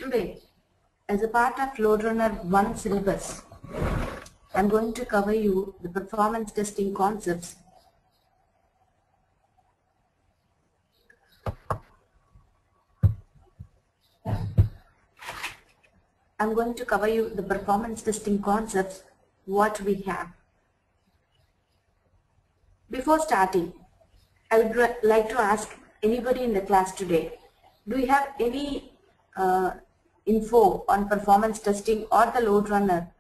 Today, as a part of LoadRunner 1 syllabus, I am going to cover you the performance testing concepts. What we have. Before starting, I would like to ask anybody in the class today, do you have any info on performance testing or the LoadRunner?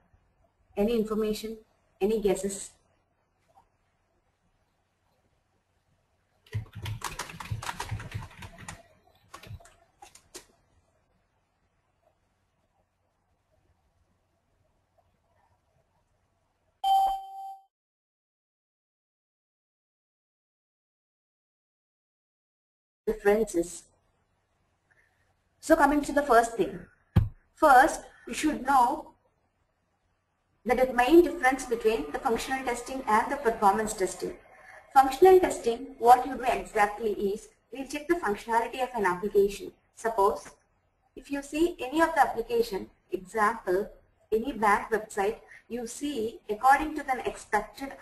Any information? Any guesses? Differences. So coming to the first thing. First, you should know the main difference between the functional testing and the performance testing. Functional testing, what you do exactly is, we'll check the functionality of an application. Suppose, if you see any of the application, example, any bank website, you see according to the expected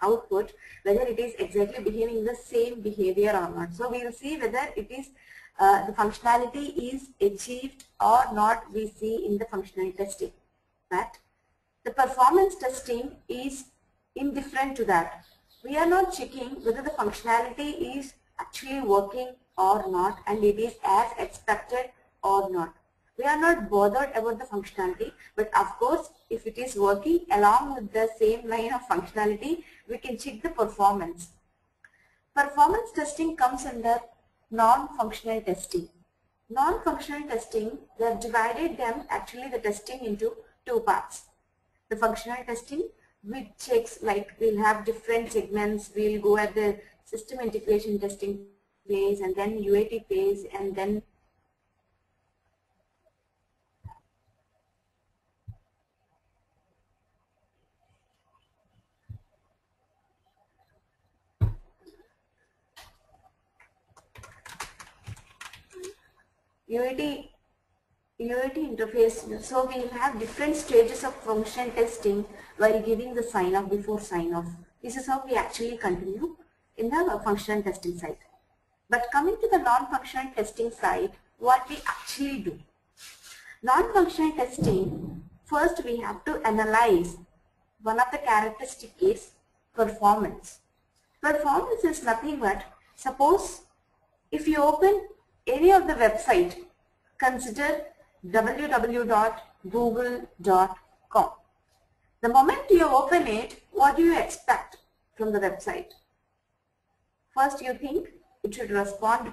output, whether it is exactly behaving the same behavior or not. So we will see whether it is the functionality is achieved or not, we see in the functional testing. But the performance testing is indifferent to that. We are not checking whether the functionality is actually working or not and it is as expected or not. We are not bothered about the functionality, but of course if it is working along with the same line of functionality, we can check the performance. Performance testing comes under non-functional testing. Non-functional testing, they have divided them actually the testing into two parts. The functional testing, which checks like we'll have different segments, we'll go at the system integration testing phase and then UAT phase and then UAT interface. So we will have different stages of functional testing while giving the sign-off before sign-off. This is how we actually continue in the functional testing side. But coming to the non-functional testing side, what we actually do. Non-functional testing, first we have to analyze one of the characteristic is performance. Performance is nothing but, suppose if you open any of the website, consider www.google.com. The moment you open it, what do you expect from the website? First you think it should respond to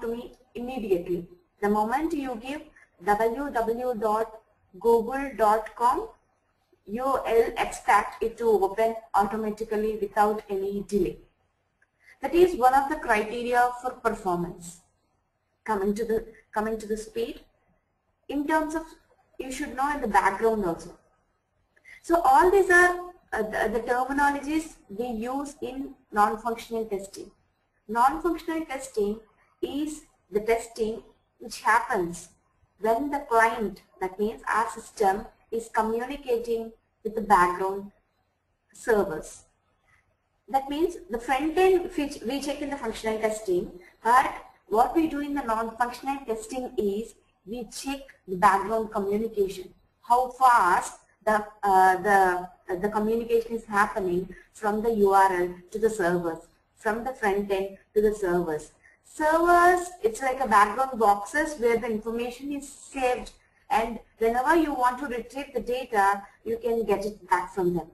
me immediately. The moment you give www.google.com, you will expect it to open automatically without any delay. That is one of the criteria for performance. Coming to the speed, in terms of, you should know in the background also. So all these are the terminologies we use in non-functional testing. Non-functional testing is the testing which happens when the client, that means our system, is communicating with the background servers. That means the front end we check in the functional testing, but what we do in the non-functional testing is we check the background communication, how fast the communication is happening from the URL to the servers, from the front end to the servers. Servers, it's like a background boxes where the information is saved, and whenever you want to retrieve the data, you can get it back from them.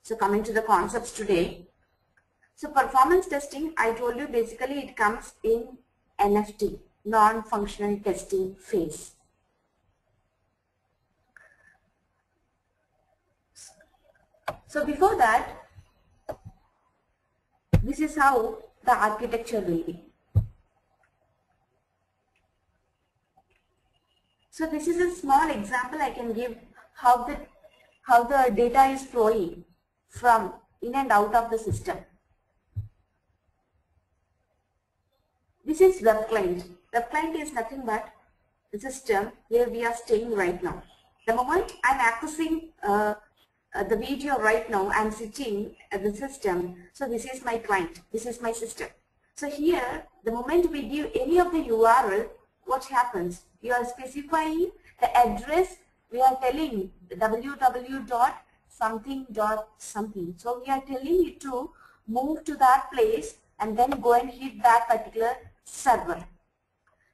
So coming to the concepts today. So performance testing, I told you basically it comes in NFT, non-functional testing phase. So before that, this is how the architecture will be. So this is a small example I can give how the data is flowing from in and out of the system. This is web client. web client is nothing but the system where we are staying right now. The moment I'm accessing the video right now, I'm sitting at the system. So this is my client, this is my system. So here, the moment we give any of the URL, what happens? You are specifying the address. We are telling www.something.something. So we are telling it to move to that place and then go and hit that particular server.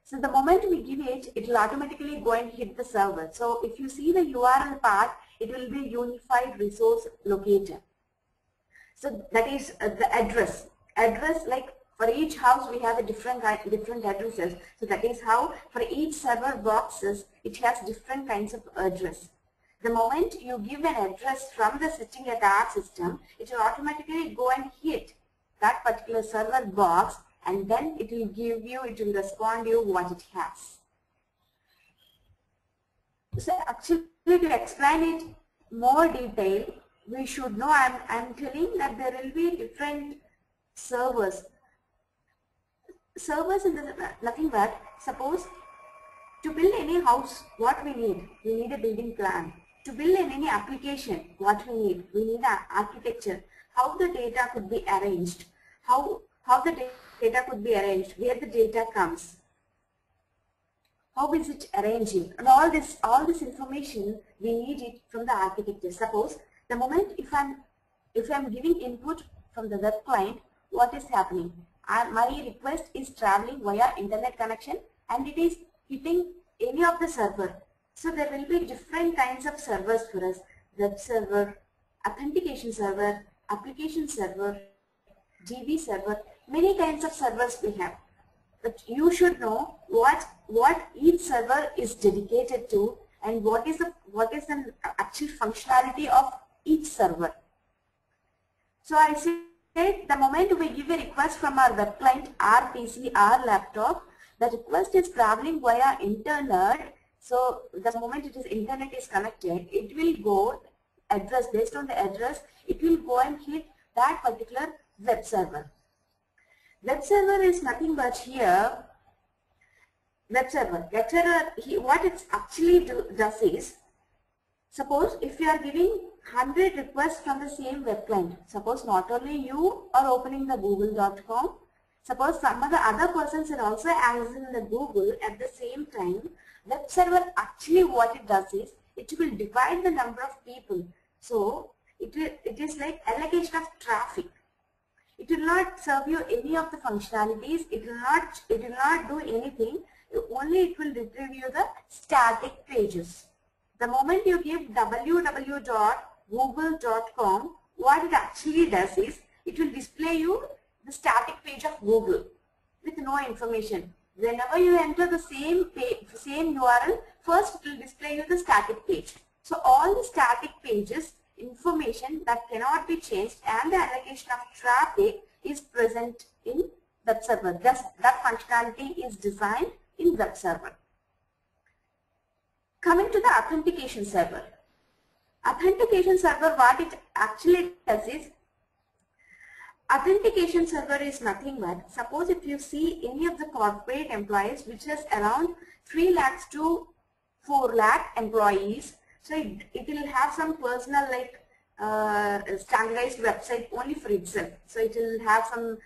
So the moment we give it, it will automatically go and hit the server. So if you see the URL part, it will be unified resource locator. So that is the address. Address, like for each house we have a different addresses. So that is how for each server boxes it has different kinds of address. The moment you give an address from the sitting at our system, it will automatically go and hit that particular server box, and then it will give you, it will respond you what it has. So actually, to explain it more detail, we should know, I'm telling that there will be different servers. Servers is nothing but, suppose to build any house, what we need? We need a building plan. To build any application, what we need? We need an architecture. How the data could be arranged. How the data could be arranged, where the data comes, how is it arranging, and all this information we need it from the architecture. Suppose the moment if I'm giving input from the web client, what is happening? My request is traveling via internet connection and it is hitting any of the server. So there will be different kinds of servers for us: web server, authentication server, application server, DB server, many kinds of servers we have. But you should know what each server is dedicated to and what is the actual functionality of each server. So I said the moment we give a request from our web client, our PC, our laptop, the request is traveling via internet. So the moment internet is connected, it will go address, based on the address, it will go and hit that particular web server. Web server is nothing but here, web server, what it actually does is, suppose if you are giving 100 requests from the same web client, suppose not only you are opening the google.com, suppose some of the other persons are also accessing the Google at the same time, web server actually what it does is, it will divide the number of people. So it is like allocation of traffic. It will not serve you any of the functionalities. It will not do anything. Only it will retrieve you the static pages. The moment you give www.google.com, what it actually does is, it will display you the static page of Google with no information. Whenever you enter the same URL, first it will display you the static page. So all the static pages, information that cannot be changed, and the allocation of traffic is present in web server. That functionality is designed in web server. Coming to the authentication server. Authentication server, what it actually does is, authentication server is nothing but, suppose if you see any of the corporate employees which has around 3 lakhs to 4 lakh employees, so it will have some personal standardized website only for itself. So it will have some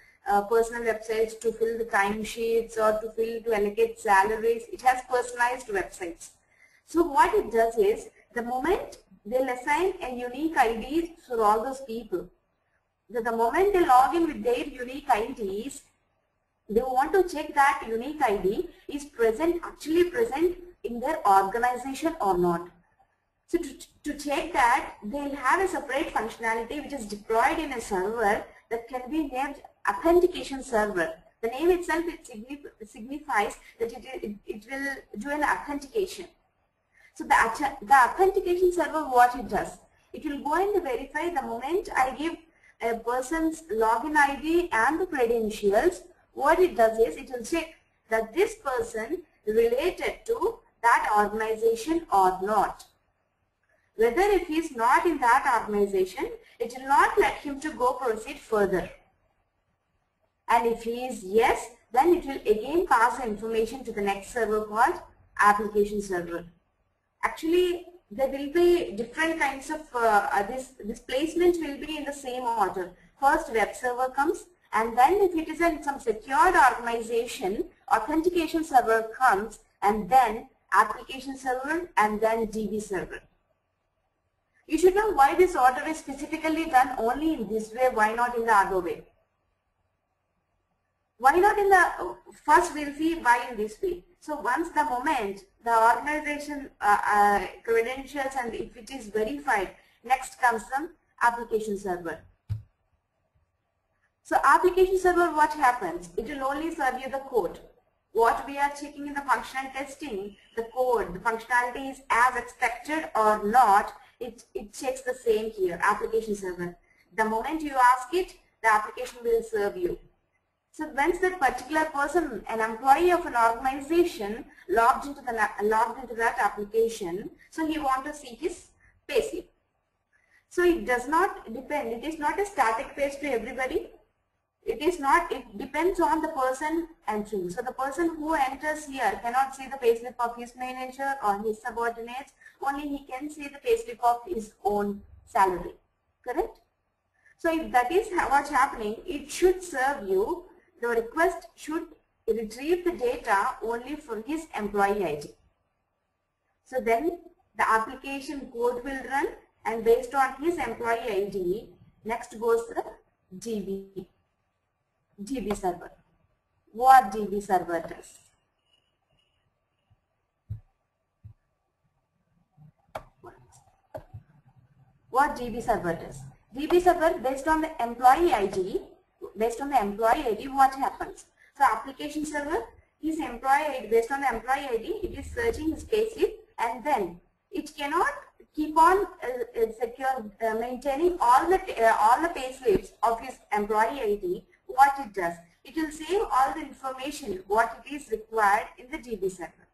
personal websites to fill the time sheets or to allocate salaries. It has personalized websites. So what it does is, the moment they'll assign a unique ID for all those people, the moment they log in with their unique IDs, they want to check that unique ID is actually present in their organization or not. So to check that, they'll have a separate functionality which is deployed in a server that can be named authentication server. The name itself, it signifies that it will do an authentication. So the authentication server, what it does, it will go and verify the moment I give a person's login ID and the credentials. What it does is, it will check that this person related to that organization or not. Whether if he is not in that organization, it will not let him to go proceed further. And if he is yes, then it will again pass the information to the next server called application server. Actually, there will be different kinds of this placement will be in the same order. First web server comes, and then if it is in some secured organization, authentication server comes, and then application server, and then DB server. You should know why this order is specifically done only in this way, why not in the other way. Why not in the, first we'll see why in this way. So once the moment the organization credentials and if it is verified, next comes the application server. So application server, what happens? It will only serve you the code. What we are checking in the functional testing, the code, the functionality is as expected or not, it checks the same here, application server. The moment you ask it, the application will serve you. So once that particular person, an employee of an organization, logged into that application, so he wants to see his payslip. So it does not depend. It is not a static page to everybody. It is not. It depends on the person entering. So the person who enters here cannot see the payslip of his manager or his subordinates. Only he can see the payslip of his own salary. Correct? So if that is what's happening, it should serve you. The request should retrieve the data only for his employee ID. So then the application code will run, and based on his employee ID, next goes the DB server. What DB server does? What DB server does? DB server, based on the employee ID, what happens? So application server, his employee ID, based on the employee ID, it is searching his payslip, and then it cannot keep on maintaining all the payslips of his employee ID. What it does? It will save all the information what it is required in the DB server.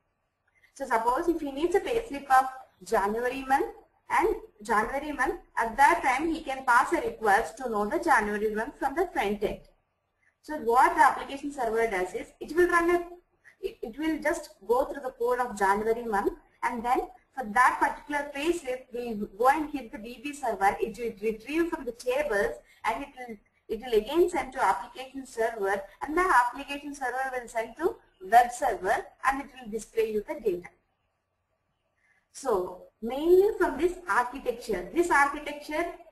So suppose if he needs a payslip of January month, at that time he can pass a request to know the January month from the front end. So what the application server does is, it will will just go through the code of January month, and then for that particular payslip we go and hit the DB server. It will retrieve from the tables, and it will again send to application server, and the application server will send to web server, and it will display you the data. So mainly from this architecture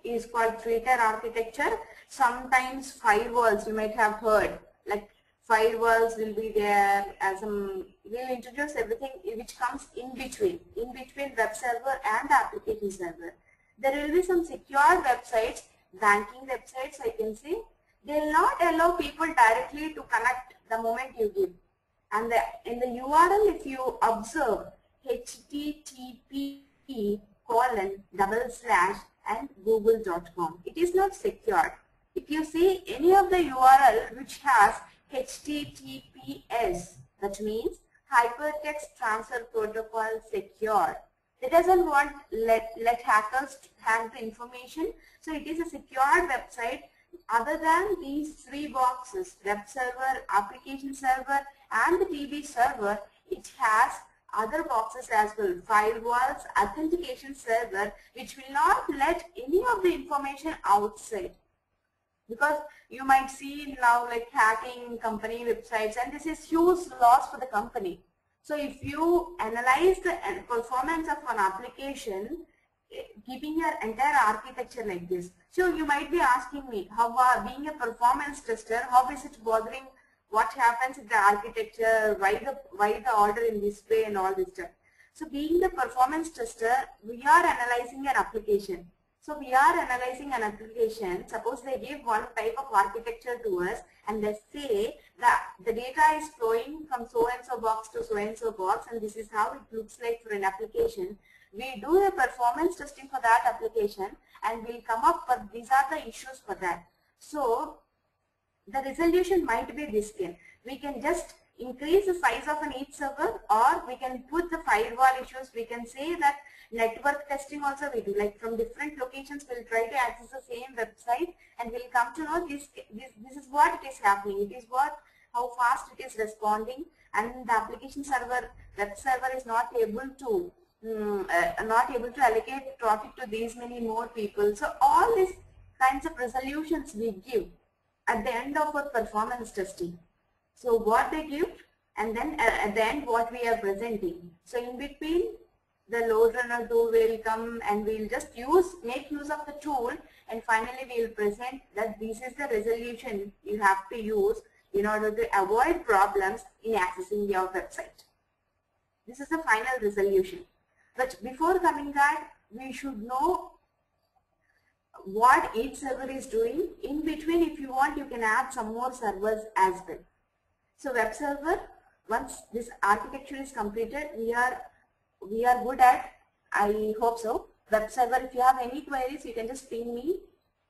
is called three-tier architecture. Sometimes firewalls, you might have heard, like firewalls will be there, as we'll introduce everything which comes in between web server and application server. There will be some secure websites, banking websites I can say. They will not allow people directly to connect the moment you give. And in the URL, if you observe http:// and google.com, it is not secured. If you see any of the URL which has HTTPS, that means Hypertext Transfer Protocol Secure, it doesn't want let hackers hack the information. So it is a secured website. Other than these three boxes, web server, application server, and the DB server, it has other boxes as well, firewalls, authentication server, which will not let any of the information outside. Because you might see now like hacking company websites, and this is huge loss for the company. So if you analyze the performance of an application, keeping your entire architecture like this, so you might be asking me, how being a performance tester, how is it bothering? What happens in the architecture? Why the order in this way and all this stuff? So being the performance tester, we are analyzing an application. So we are analyzing an application. Suppose they give one type of architecture to us, and they say that the data is flowing from so and so box to so and so box, and this is how it looks like for an application. We do a performance testing for that application, and we'll come up with these are the issues for that. So the resolution might be this scale. We can just increase the size of an each server, or we can put the firewall issues. We can say that network testing also we do, like from different locations we'll try to access the same website, and we'll come to know this is what it is happening. It is what how fast it is responding, and the application server, web server is not able to allocate traffic to these many more people. So all these kinds of resolutions we give at the end of our performance testing. So what they give, and then at the end what we are presenting. So in between, the LoadRunner tool will come and we'll just make use of the tool, and finally we will present that this is the resolution you have to use in order to avoid problems in accessing your website. This is the final resolution. But before coming that, we should know what each server is doing. In between, if you want, you can add some more servers as well. So web server, once this architecture is completed, we are good at, I hope so. Web server, if you have any queries, you can just ping me,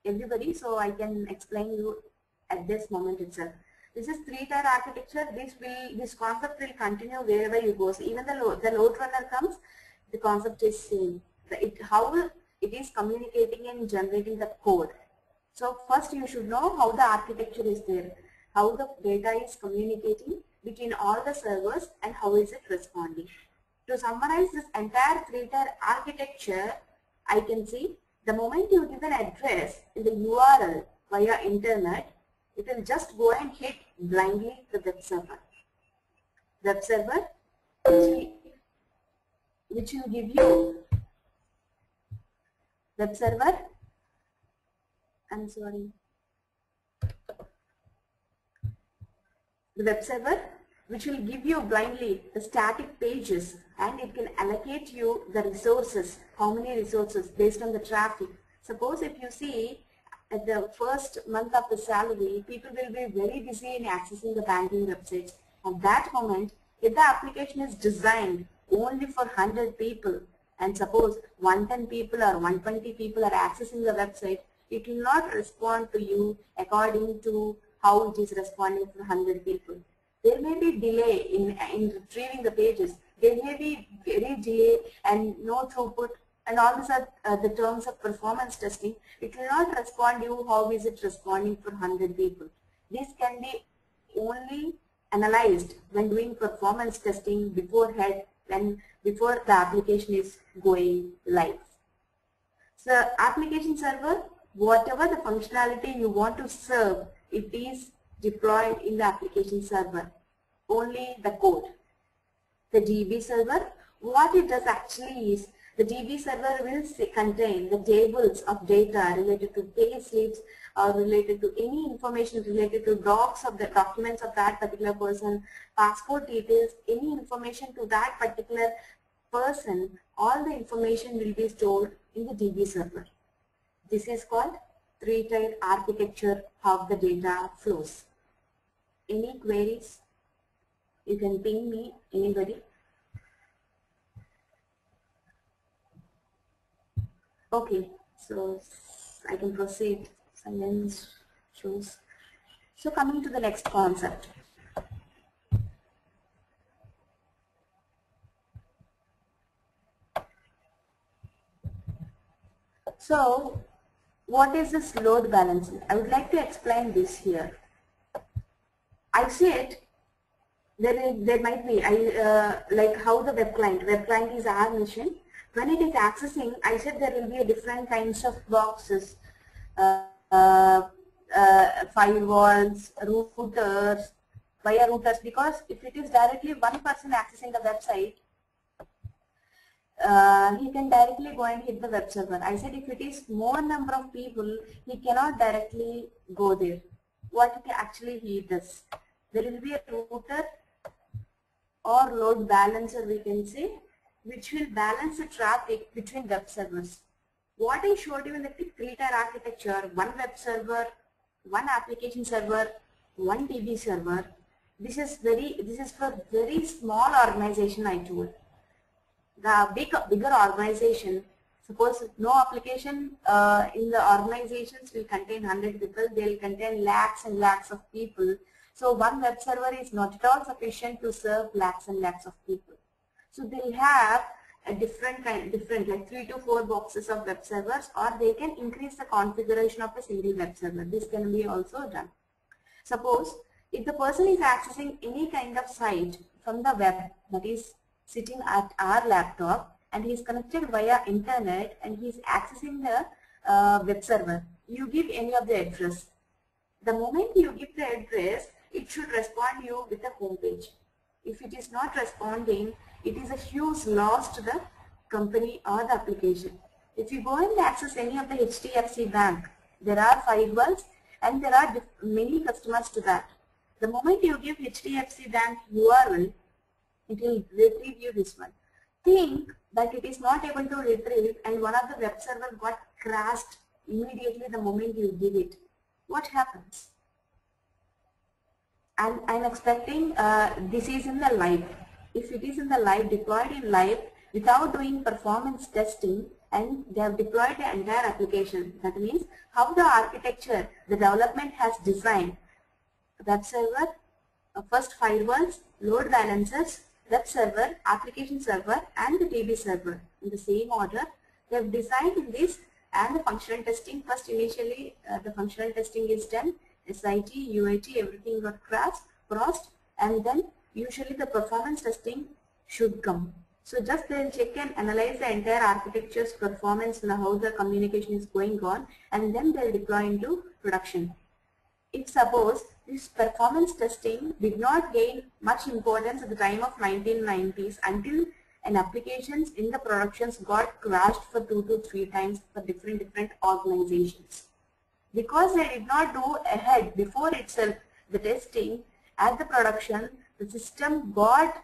everybody, so I can explain you at this moment itself. This is 3-tier architecture. This concept will continue wherever you go. So even the LoadRunner comes, the concept is same. How it is communicating and generating the code. So first you should know how the architecture is there, how the data is communicating between all the servers, and how is it responding. To summarize this entire 3-tier architecture, I can see the moment you give an address in the URL via internet, it will just go and hit blindly the web server. Web server, which will give you web server. I'm sorry. The web server, which will give you blindly the static pages, and it can allocate you the resources, how many resources based on the traffic. Suppose if you see at the first month of the salary, people will be very busy in accessing the banking websites. At that moment, if the application is designed only for 100 people, and suppose 110 people or 120 people are accessing the website, it will not respond to you according to how it is responding for 100 people. There may be delay in retrieving the pages. There may be very delay and no throughput, and all these are the terms of performance testing. It will not respond you how is it responding for 100 people. This can be only analyzed when doing performance testing beforehand, before the application is going live. So application server, whatever the functionality you want to serve, it is deployed in the application server, only the code. The DB server, what it does actually is, the DB server will contain the tables of data related to pay slips or related to any information related to documents of that particular person, passport details, any information to that particular person. All the information will be stored in the DB server. This is called 3-tier architecture of the data flows. Any queries? You can ping me, anybody. Okay, so I can proceed. Silence shows. So coming to the next concept. So what is this load balancing? I would like to explain this here. I said there might be like how the web client is our machine. When it is accessing, I said there will be a different kinds of boxes, firewalls, routers, via routers, because if it is directly one person accessing the website, he can directly go and hit the web server. I said if it is more number of people, he cannot directly go there. What actually he does? There will be a router or load balancer, we can say, which will balance the traffic between web servers. What I showed you in the 3-tier architecture, one web server, one application server, one DB server. This is for very small organization, I told. The bigger organization, suppose no application in the organizations will contain 100 people, they will contain lakhs and lakhs of people. So one web server is not at all sufficient to serve lakhs and lakhs of people. So they'll have a different like 3 to 4 boxes of web servers, or they can increase the configuration of a single web server. This can be also done. Suppose If the person is accessing any kind of site from the web, that is sitting at our laptop, and he is connected via internet and he is accessing the web server, you give any of the address. The moment you give the address, it should respond you with a home page. If it is not responding, it is a huge loss to the company or the application. If you go and access any of the HDFC bank, there are firewalls and there are many customers to that. The moment you give HDFC bank URL, it will retrieve you this one. Think that it is not able to retrieve and one of the web server got crashed immediately the moment you give it. What happens? And I'm expecting this is in the live. If it is in the live, deployed in live without doing performance testing, and they have deployed the entire application, that means how the architecture, the development has designed web server, first firewalls, load balancers, web server, application server, and the DB server in the same order. They have designed in this, and the functional testing. First, initially, the functional testing is done. SIT, UAT, everything got crossed, and then usually the performance testing should come. So just they'll check and analyze the entire architecture's performance and how the communication is going on, and then they'll deploy into production. If suppose this performance testing did not gain much importance at the time of 1990s until an applications in the productions got crashed for 2 to 3 times for different organizations. Because they did not do ahead before itself the testing at the production, the system got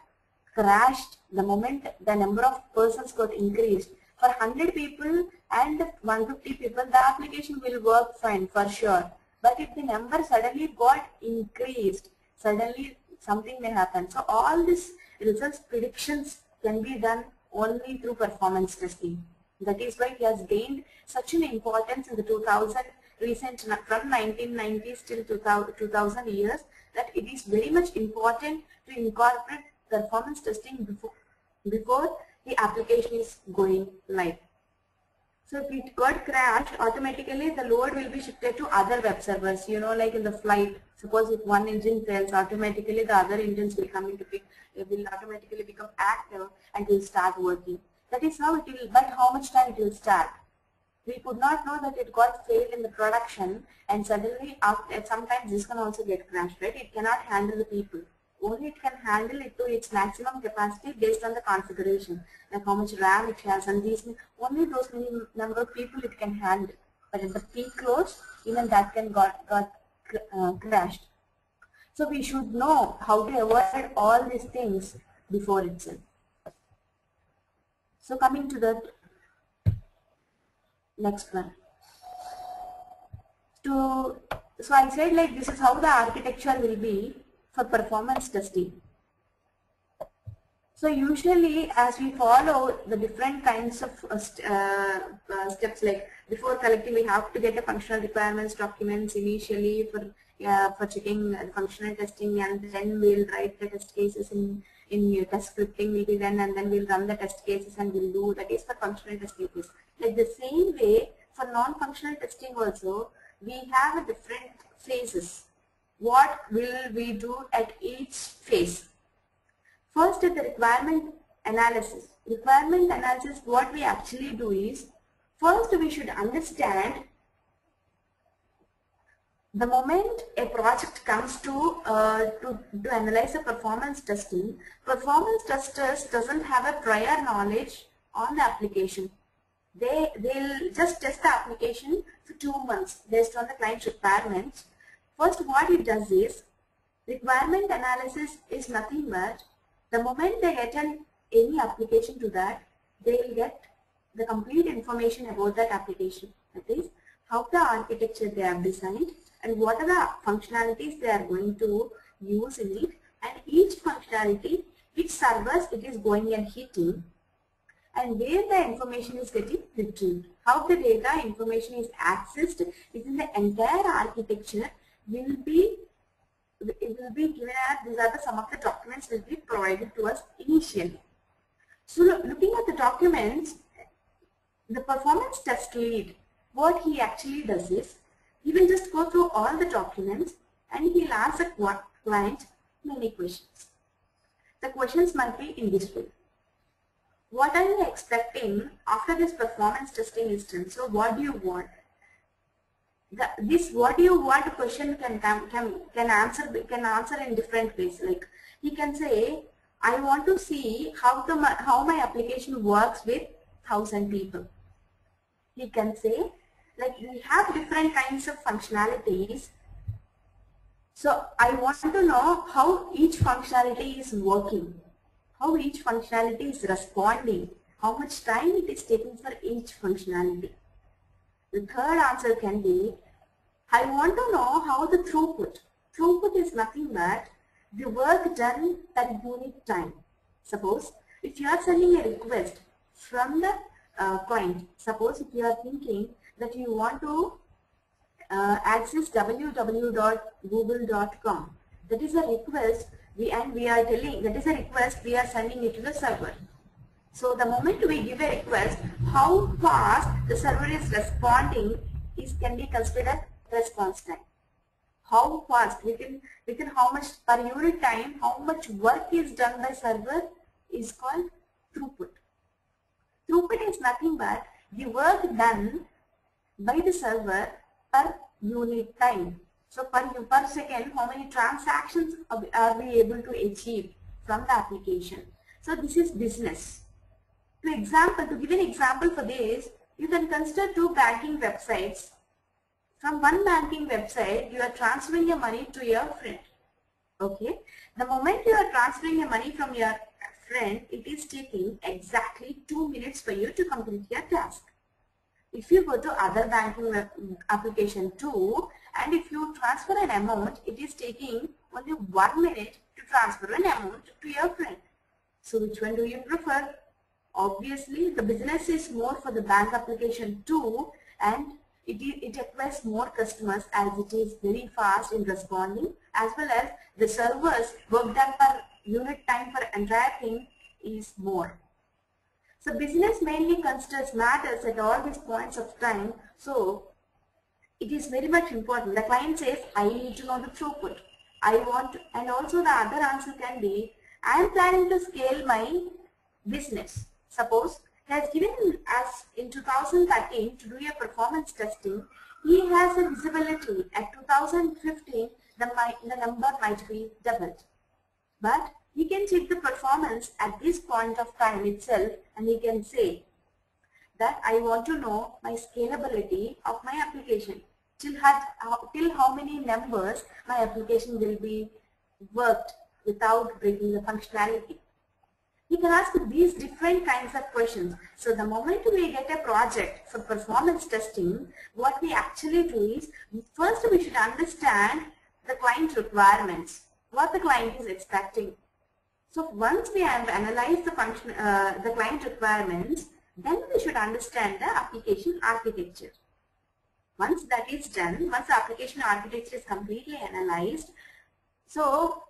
crashed the moment the number of persons got increased. For 100 people and 150 people, the application will work fine for sure. But if the number suddenly got increased, suddenly something may happen. So all these results predictions can be done only through performance testing. That is why it has gained such an importance in the 2000 recent, from 1990s till 2000 years, that it is very much important to incorporate performance testing before the application is going live. So if it got crashed, automatically the load will be shifted to other web servers. You know, like in the flight, suppose if one engine fails, automatically the other engines will come into will automatically become active and will start working. That is how it will, but how much time it will start? We could not know that it got failed in the production, and suddenly after sometimes this can also get crashed, right? It cannot handle the people. Only it can handle it to its maximum capacity based on the configuration, like how much RAM it has, and these only those many number of people it can handle. But at the peak loads, even that can got crashed. So we should know how to avoid all these things before itself. So coming to the next one. So I said like this is how the architecture will be for performance testing. So usually as we follow the different kinds of steps, like before collecting we have to get the functional requirements documents initially for checking the functional testing, and then we'll write the test cases in test scripting will be done, and then we'll run the test cases and we'll do, that is for functional testing case. Like the same way for non-functional testing also, we have a different phases. What will we do at each phase? First is the requirement analysis. Requirement analysis, what we actually do is, first we should understand the moment a project comes to analyze the performance testing, performance testers doesn't have a prior knowledge on the application. They'll just test the application for 2 months based on the client's requirements. First, what it does is, requirement analysis is nothing but the moment they get any application to that, they will get the complete information about that application. That is, how the architecture they have designed and what are the functionalities they are going to use in it, and each functionality, which servers it is going and hitting, and where the information is getting retrieved. How the data information is accessed within the entire architecture will be given as these are some of the documents will be provided to us initially. So looking at the documents, the performance test lead, what he actually does is, he will just go through all the documents and he'll ask a client many questions. The questions might be in this way. What are you expecting after this performance testing instance? So what do you want? This what do you want question can answer in different ways. Like he can say, I want to see how my application works with 1,000 people. He can say, like we have different kinds of functionalities. So I want to know how each functionality is working, how each functionality is responding, how much time it is taking for each functionality. The third answer can be, I want to know how the throughput. Throughput is nothing but the work done per unit time. Suppose if you are sending a request from the client, suppose if you are thinking that you want to access www.google.com. That is a request we are sending it to the server. So the moment we give a request, how fast the server is responding can be considered response time. How fast, within how much per unit time, how much work is done by server is called throughput. Throughput is nothing but the work done by the server per unit time. So per second, how many transactions are we able to achieve from the application? So this is business. To give an example for this, you can consider two banking websites. From one banking website, you are transferring your money to your friend. Okay. The moment you are transferring your money from your friend, it is taking exactly 2 minutes for you to complete your task. If you go to other banking application too, and if you transfer an amount, it is taking only 1 minute to transfer an amount to your friend. So which one do you prefer? Obviously, the business is more for the bank application too, and it acquires more customers as it is very fast in responding, as well as the servers work done per unit time for entire thing is more. So business mainly considers matters at all these points of time. So it is very much important. The client says, I need to know the throughput. And also the other answer can be, I am planning to scale my business. Suppose he has given us in 2013 to do a performance testing. He has a visibility at 2015 the number might be doubled. But he can check the performance at this point of time itself, and he can say that I want to know my scalability of my application. Till how many numbers my application will be worked without breaking the functionality. He can ask these different kinds of questions. So the moment we get a project for performance testing, what we actually do is, first we should understand the client requirements, what the client is expecting. So once we have analyzed the client requirements, then we should understand the application architecture. Once that is done, once the application architecture is completely analyzed, so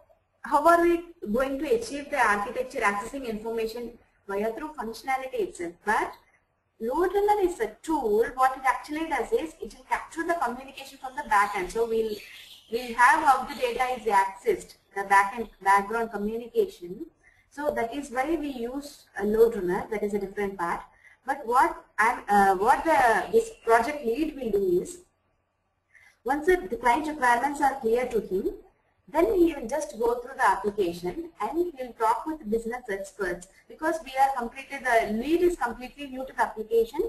how are we going to achieve the architecture accessing information via through functionality itself? But LoadRunner is a tool. What it actually does is it will capture the communication from the backend. So we'll have how the data is accessed, the background communication. So that is why we use a LoadRunner. That is a different part. But this project lead will do is, once the client requirements are clear to him, then he will just go through the application and he will talk with business experts, because the lead is completely new to the application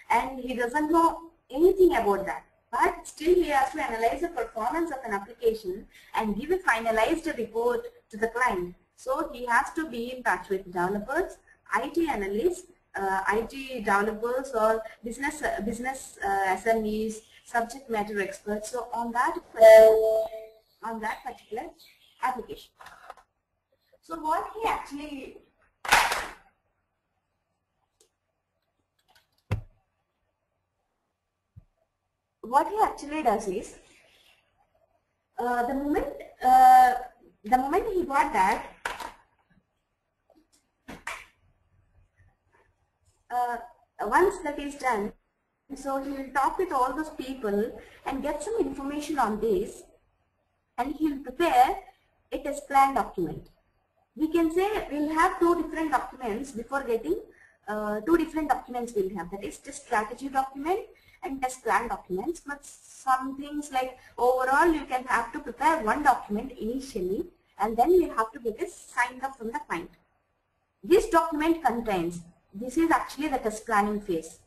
and he doesn't know anything about that. But still he has to analyze the performance of an application and give a finalized report to the client. So he has to be in touch with developers, IT analysts, IT developers, or business SMEs, subject matter experts. So on that particular application. So what he actually does is, the moment he got that, once that is done, so he will talk with all those people and get some information on this, and he will prepare a test plan document. We can say we'll have two different documents before getting two different documents we'll have, that is test strategy document and test plan documents. But some things like overall you can have to prepare one document initially and then you have to get it signed off from the client. This document contains, this is actually the test planning phase.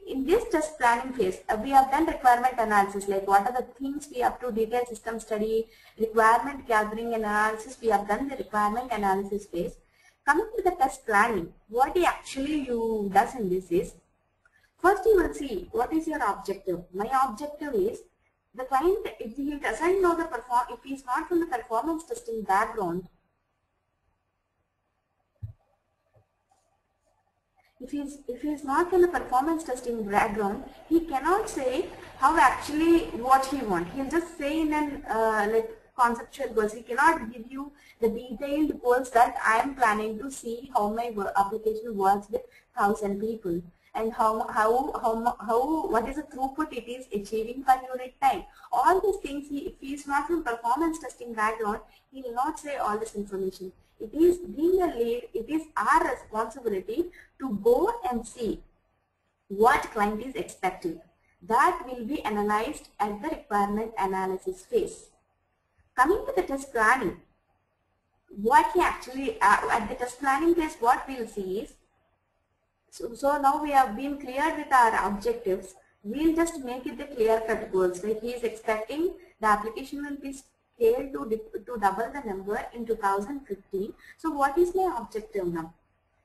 In this test planning phase, we have done requirement analysis, like what are the things we have to detail system study, requirement gathering and analysis. We have done the requirement analysis phase. Coming to the test planning, what he actually does in this is, first you will see what is your objective. My objective is the client, if he doesn't know the if he is not from the performance testing background, if he is not from the performance testing background, he cannot say how actually what he wants. He'll just say in an like conceptual goals. He cannot give you the detailed goals that I am planning to see how my application works with 1,000 people and what is the throughput it is achieving per unit time. All these things, if he is not from performance testing background, he will not say all this information. It is being a lead, it is our responsibility to go and see what client is expecting. That will be analyzed at the requirement analysis phase. Coming to the test planning, what he actually, at the test planning phase, what we will see is, so now we have been clear with our objectives. We will just make it the clear-cut goals. Like he is expecting the application will be scaled to double the number in 2015. So what is my objective now?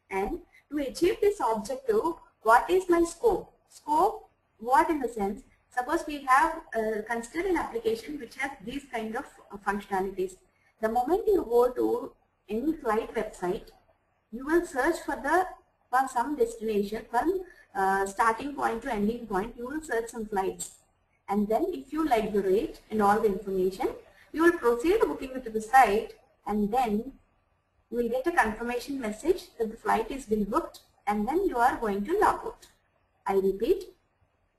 And to achieve this objective, what is my scope? Scope, what in the sense, suppose we have considered an application which has these kind of functionalities. The moment you go to any flight website, you will search for some destination, from starting point to ending point, you will search some flights. And then if you like the rate and all the information, you will proceed booking it to the site, and then you will get a confirmation message that the flight is been booked, and then you are going to log out. I repeat,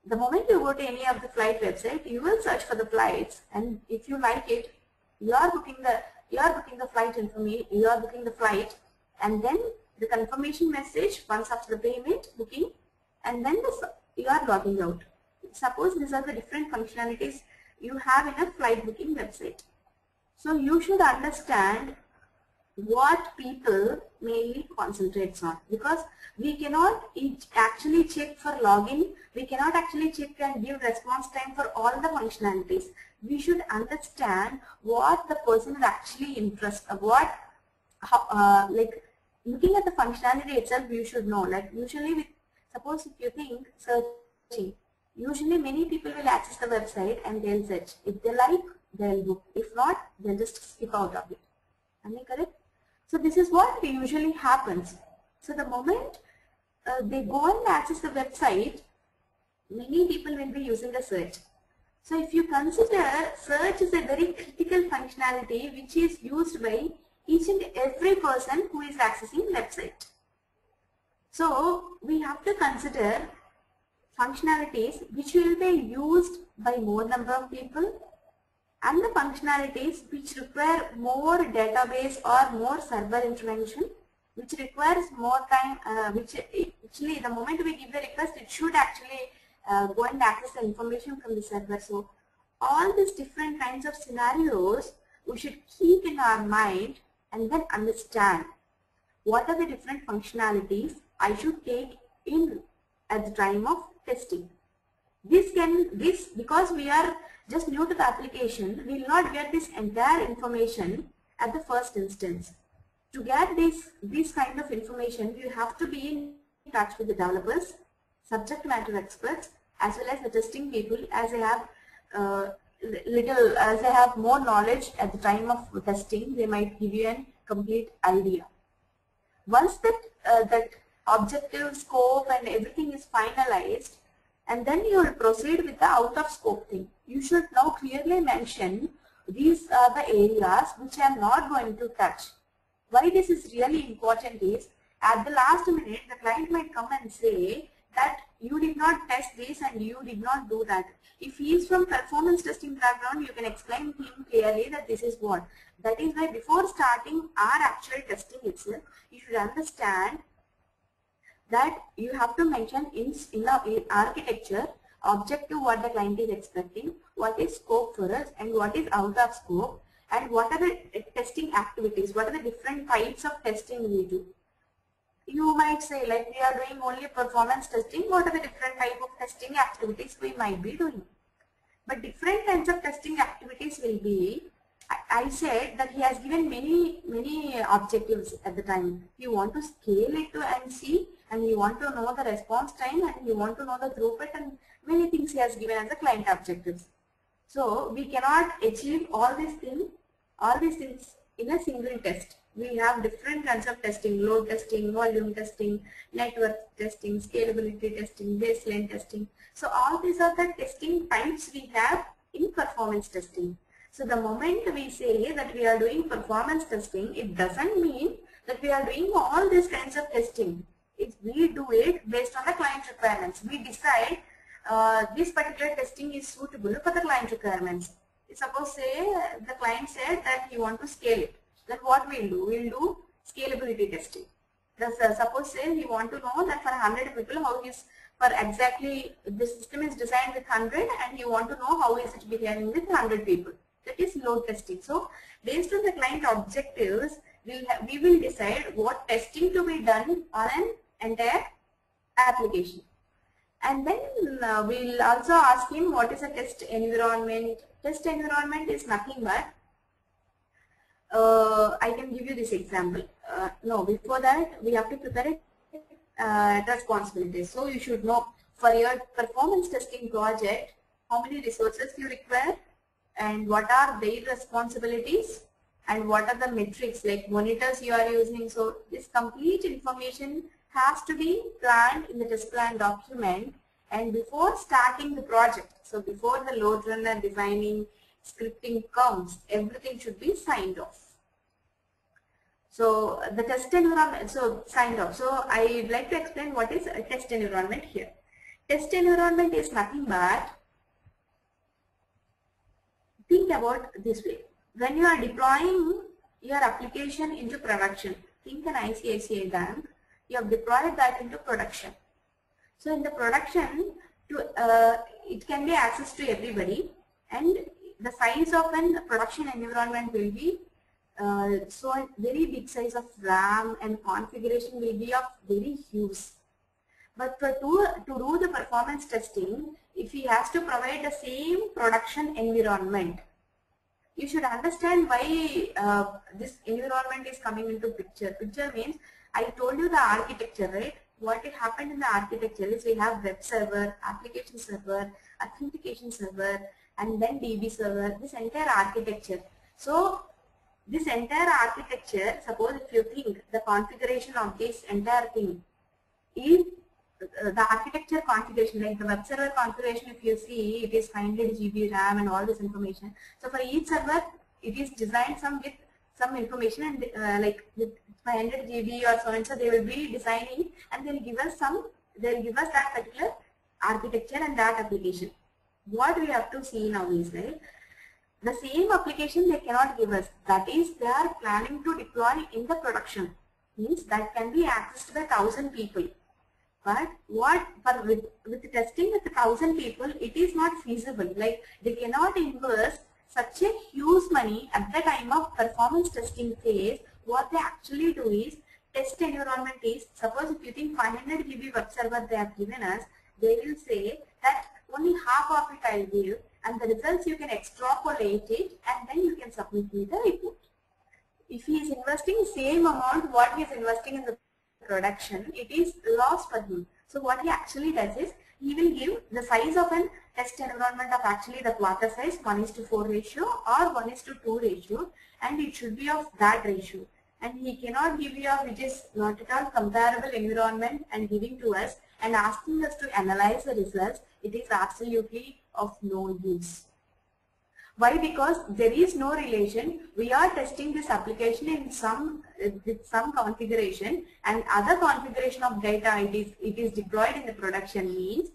the moment you go to any of the flight website, you will search for the flights, and if you like it, you are booking the flight information, you are booking the flight, and then the confirmation message once after the payment, booking, and then you are logging out. Suppose these are the different functionalities you have in a flight booking website. So you should understand what people mainly concentrates on, because we cannot actually check for login, we cannot actually check and give response time for all the functionalities. We should understand what the person is actually interested, like looking at the functionality itself, you should know. Like usually, suppose if you think searching, usually many people will access the website and they'll search. If they like, they'll book. If not, they'll just skip out of it. Am I correct? So this is what usually happens. So the moment they go and access the website, many people will be using the search. So if you consider search is a very critical functionality which is used by each and every person who is accessing website. So we have to consider functionalities which will be used by more number of people, and the functionalities which require more database or more server intervention, which requires more time, which actually the moment we give the request, it should actually go and access the information from the server. So all these different kinds of scenarios we should keep in our mind and then understand what are the different functionalities I should take in at the time of testing. Because we are just new to the application, we will not get this entire information at the first instance. To get this kind of information, you have to be in touch with the developers, subject matter experts, as well as the testing people, as they have more knowledge at the time of testing. They might give you a complete idea. Once that objective, scope and everything is finalized, and then you will proceed with the out of scope thing. You should now clearly mention these are the areas which I am not going to touch. Why this is really important is, at the last minute the client might come and say that you did not test this and you did not do that. If he is from performance testing background, you can explain to him clearly that this is what. That is why before starting our actual testing itself, you should understand that you have to mention in architecture objective what the client is expecting, what is scope for us and what is out of scope, and what are the testing activities, what are the different types of testing we do. You might say, like, we are doing only performance testing, what are the different type of testing activities we might be doing? But different kinds of testing activities will be, I said that he has given many objectives at the time. You want to scale it to and see, and you want to know the response time, and you want to know the throughput, and many things he has given as the client objectives. So we cannot achieve all these things in a single test. We have different kinds of testing: load testing, volume testing, network testing, scalability testing, baseline testing. So all these are the testing types we have in performance testing. So the moment we say that we are doing performance testing, it doesn't mean that we are doing all these kinds of testing. We do it based on the client requirements. We decide this particular testing is suitable for the client requirements. Suppose say the client said that you want to scale it. Then what we'll do? We'll do scalability testing. Suppose say you want to know that for 100 people how is, for exactly the system is designed with 100 and you want to know how is it behaving with 100 people. That is load testing. So based on the client objectives, we will decide what testing to be done on an entire application. And then we'll also ask him what is a test environment. Test environment is nothing but, I can give you this example. No, before that we have to prepare responsibilities. So you should know for your performance testing project how many resources you require and what are their responsibilities and what are the metrics like monitors you are using. So this complete information has to be planned in the test plan document and before starting the project. So before the LoadRunner designing, scripting comes, everything should be signed off. So the test environment, so signed off. So I would like to explain what is a test environment here. Test environment is nothing but, think about this way. When you are deploying your application into production, think an ICICI bank, you have deployed that into production. So in the production, it can be accessed to everybody and the size of a production environment will be so a very big size of RAM and configuration will be of very huge. But to do the performance testing, if he has to provide the same production environment, you should understand why this environment is coming into picture. Picture means, I told you the architecture, right? What happened in the architecture is we have web server, application server, authentication server, and then DB server, this entire architecture. So this entire architecture, suppose if you think the configuration of this entire thing is the architecture configuration, like the web server configuration, if you see, it is 500 GB RAM and all this information. So for each server, it is designed with some information and like with 500 GB or so and so, they will be designing and they will give us that particular architecture and that application. What we have to see now is, right, the same application they cannot give us. That is, they are planning to deploy in the production. Means that can be accessed by 1,000 people. But with testing with 1,000 people, it is not feasible. Like they cannot invest such a huge money at the time of performance testing phase. What they actually do is, test environment is, suppose if you think 500 GB web server they have given us, they will say that only half of it I will give and the results you can extrapolate it and then you can submit me the report. If he is investing same amount what he is investing in the production, it is loss for him. So what he actually does is, he will give the size of a test environment of actually the quarter size 1:4 ratio or 1:2 ratio, and it should be of that ratio. And he cannot give you a which is not at all comparable environment and giving to us and asking us to analyze the results. It is absolutely of no use. Why? Because there is no relation. We are testing this application in with some configuration, and other configuration of data it is deployed in the production means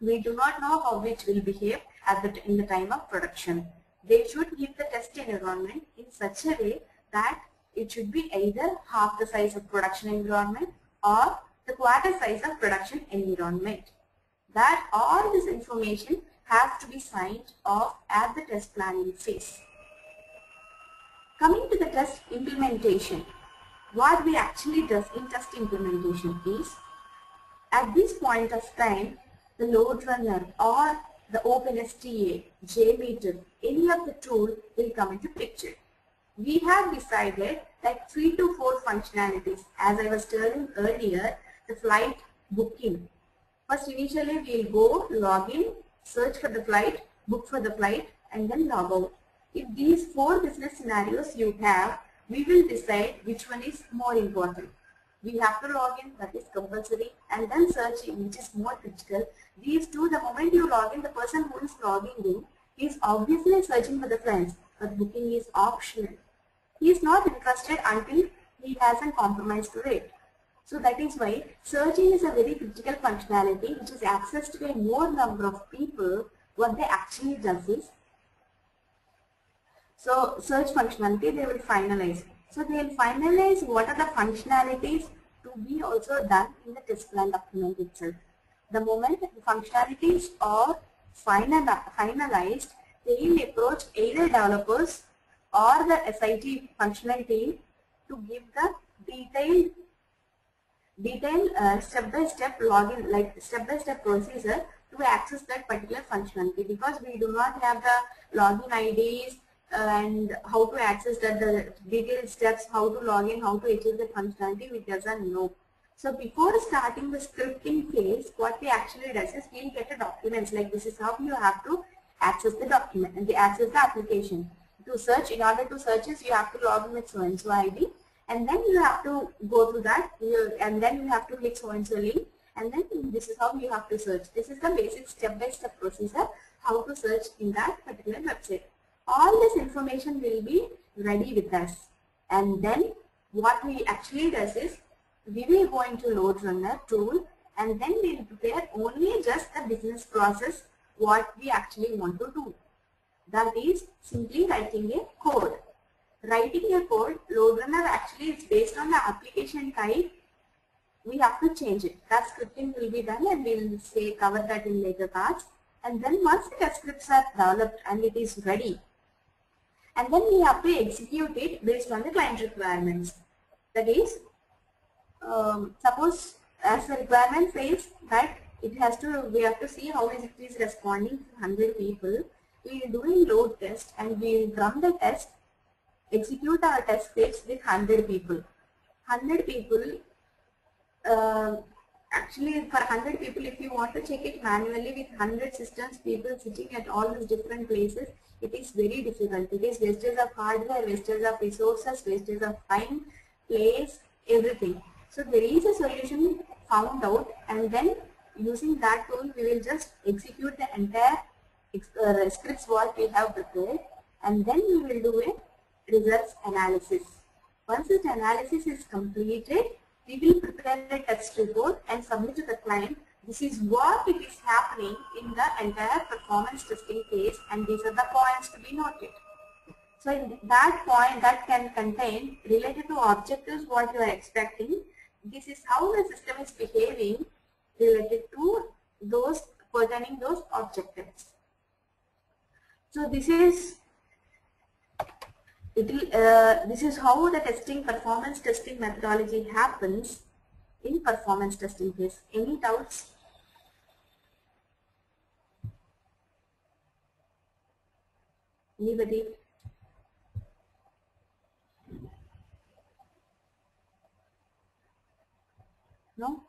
we do not know how which will behave in the time of production. They should give the test environment in such a way that it should be either half the size of production environment or the quarter size of production environment. That all this information has to be signed off at the test planning phase. Coming to the test implementation, what we actually does in test implementation is, at this point of time, the LoadRunner or the OpenSTA, JMeter, any of the tool will come into picture. We have decided like 3 to 4 functionalities. As I was telling earlier, the flight booking. First, initially we will go log in, search for the flight, book for the flight, and then log out. If these 4 business scenarios you have, we will decide which one is more important. We have to log in, that is compulsory, and then searching, which is more critical. These two, the moment you log in, the person who is logging in is obviously searching for the friends, but booking is optional. He is not interested until he hasn't compromised to it. So that is why searching is a very critical functionality which is accessed by more number of people. What they actually does is, so search functionality they will finalize. So they will finalize what are the functionalities to be also done in the test plan document itself. The moment the functionalities are finalized, they will approach either developers or the SIT functional team to give the detailed step-by-step login, like step-by-step procedure to access that particular functionality, because we do not have the login IDs and how to access that, the detailed steps, how to log in, how to achieve the functionality, we doesn't know. So before starting the scripting phase, what we actually does is we'll get a documents like this is how you have to access the document and access the application. To search, in order to search is you have to log in with so and so ID, and then you have to go through that, and then you have to click so and so link, and then this is how you have to search. This is the basic step-by-step procedure how to search in that particular website. All this information will be ready with us, and then what we actually does is we will go into LoadRunner tool, and then we will prepare only just the business process what we actually want to do. That is simply writing a code. Writing a code, LoadRunner actually is based on the application type. We have to change it. That scripting will be done, and we will cover that in later parts. And then once the test scripts are developed and it is ready, and then we have to execute it based on the client requirements. That is, suppose as the requirement says that we have to see how it is responding to 100 people. We will do a load test and we will run the test, execute our test scripts with 100 people. 100 people, actually for 100 people, if you want to check it manually with 100 systems, people sitting at all these different places, it is very difficult. It is wastage of hardware, wastage of resources, wastage of time, place, everything. So there is a solution found out, and then using that tool we will just execute the entire scripts what we have prepared, and then we will do a results analysis. Once this analysis is completed, we will prepare a test report and submit to the client. This is what it is happening in the entire performance testing phase, and these are the points to be noted. So in that point, that can contain related to objectives what you are expecting. This is how the system is behaving related to those pertaining those objectives. So this is how the performance testing methodology happens in performance testing phase. Any doubts? Anybody? No?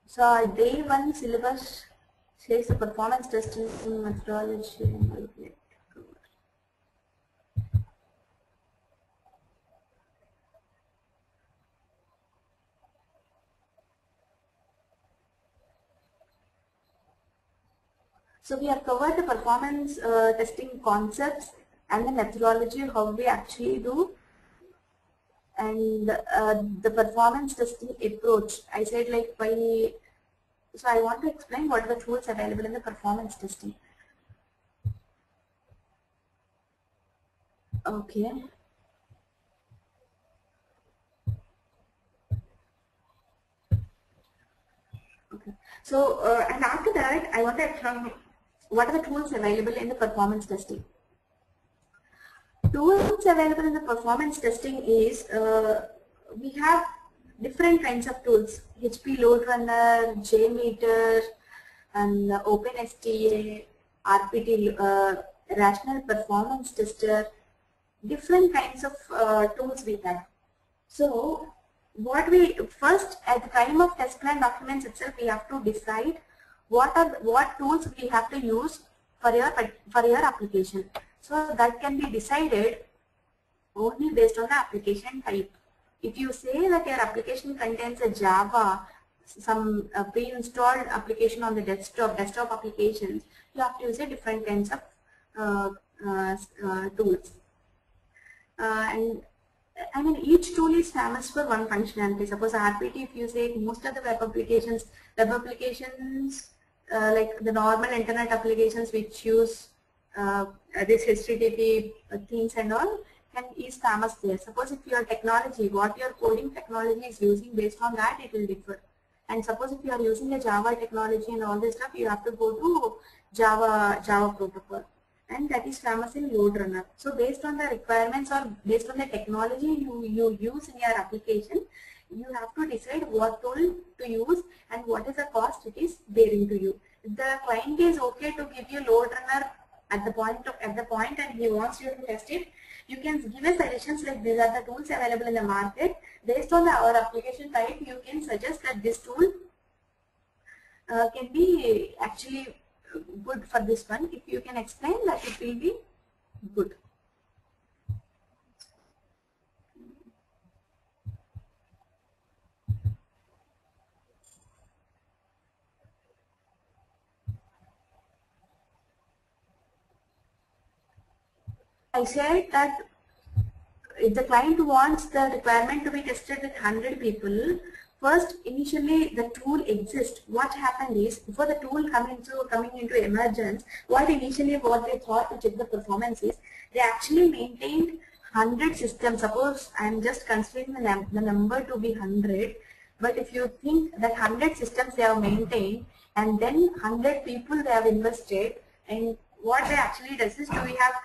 So day 1 syllabus says the performance testing methodology. So we have covered the performance testing concepts and the methodology, how we actually do, and the performance testing approach. I said like so I want to explain what are the tools available in the performance testing. Okay. Okay. So and after that, I want to explain what are the tools available in the performance testing. Tools available in the performance testing is we have different kinds of tools: HP LoadRunner, JMeter, and OpenSTA, RPT, Rational Performance Tester. Different kinds of tools we have. So what we first at the time of test plan documents itself, we have to decide what tools we have to use for your application. So that can be decided only based on the application type. If you say that your application contains a Java, some pre-installed application on the desktop applications, you have to use a different kinds of tools. And I mean, each tool is famous for one functionality. Suppose RPT, if you say most of the web applications like the normal internet applications which use this HTTP things and all, is famous there. Suppose if your technology, what your coding technology is using, based on that it will differ. And suppose if you are using a Java technology and all this stuff, you have to go to Java protocol. And that is famous in LoadRunner. So based on the requirements or based on the technology you use in your application, you have to decide what tool to use and what is the cost it is bearing to you. If the client is okay to give you LoadRunner at the point and he wants you to test it, you can give a suggestions like these are the tools available in the market. Based on our application type, you can suggest that this tool can be actually good for this one. If you can explain that, it will be good. I said that if the client wants the requirement to be tested with 100 people, first initially the tool exists. What happened is, before the tool coming into emergence, what they thought to check the performance is, they actually maintained 100 systems. Suppose I am just considering the number to be 100, but if you think that 100 systems they have maintained and then 100 people they have invested, and what they actually does is, we have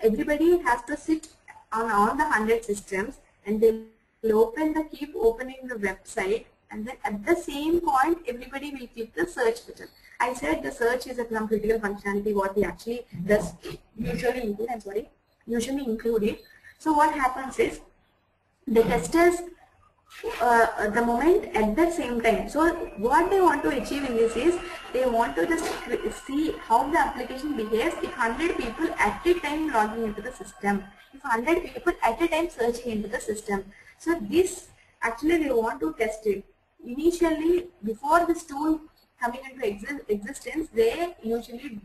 everybody has to sit on all the 100 systems, and they will keep opening the website, and then at the same point everybody will keep the search button. I said the search is a critical functionality what we actually does usually include it. So what happens is, the testers the moment at the same time. So what they want to achieve in this is, they want to just see how the application behaves if 100 people at a time logging into the system, if 100 people at a time searching into the system. So this actually they want to test it. Initially, before this tool coming into existence, they usually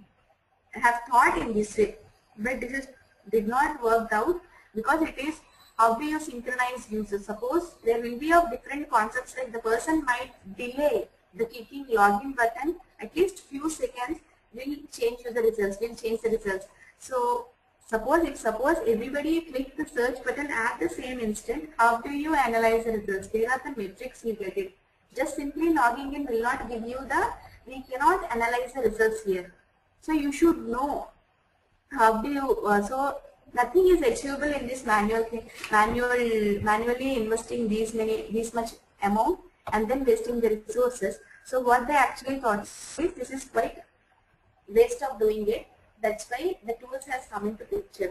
have thought in this way, but this did not work out, because it is how do you synchronize users. Suppose there will be of different concepts, like the person might delay the clicking login button at least few seconds, will change the results. So suppose everybody click the search button at the same instant, how do you analyze the results? There are the metrics we get it. Just simply logging in will not give you we cannot analyze the results here. So you should know how do you, so nothing is achievable in this manually investing this much amount and then wasting the resources. So what they actually thought is, this is quite waste of doing it. That's why the tools has come into picture.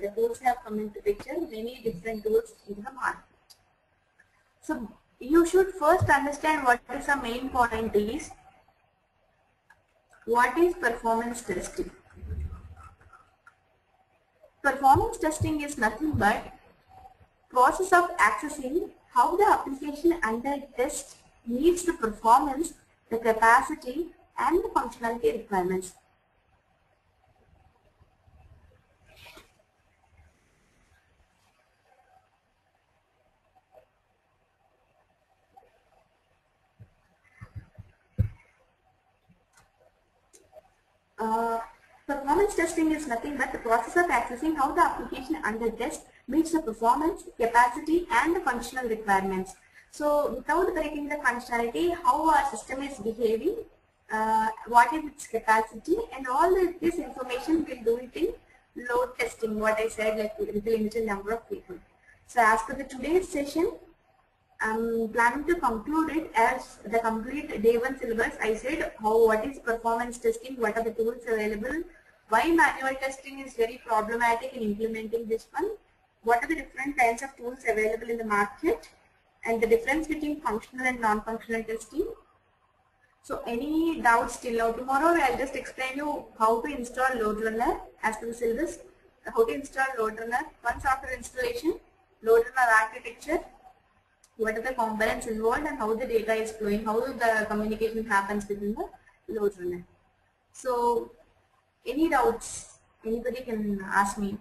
Many different tools in the market. So you should first understand what is the main point is, what is performance testing. Performance testing is nothing but process of accessing how the application under test meets the performance, the capacity and the functionality requirements. Performance testing is nothing but the process of assessing how the application under test meets the performance, capacity and the functional requirements. So without breaking the functionality, how our system is behaving, what is its capacity, and all this information we'll do it in load testing, what I said, like with the limited number of people. So as per the today's session, I'm planning to conclude it as the complete day 1 syllabus. I said what is performance testing, what are the tools available, why manual testing is very problematic in implementing this one, what are the different kinds of tools available in the market, and the difference between functional and non-functional testing. So any doubts till now? Tomorrow I'll just explain you how to install LoadRunner as per the syllabus, how to install LoadRunner. Once after installation, LoadRunner architecture, what are the components involved and how the data is flowing, how the communication happens within the LoadRunner. So any doubts, anybody can ask me.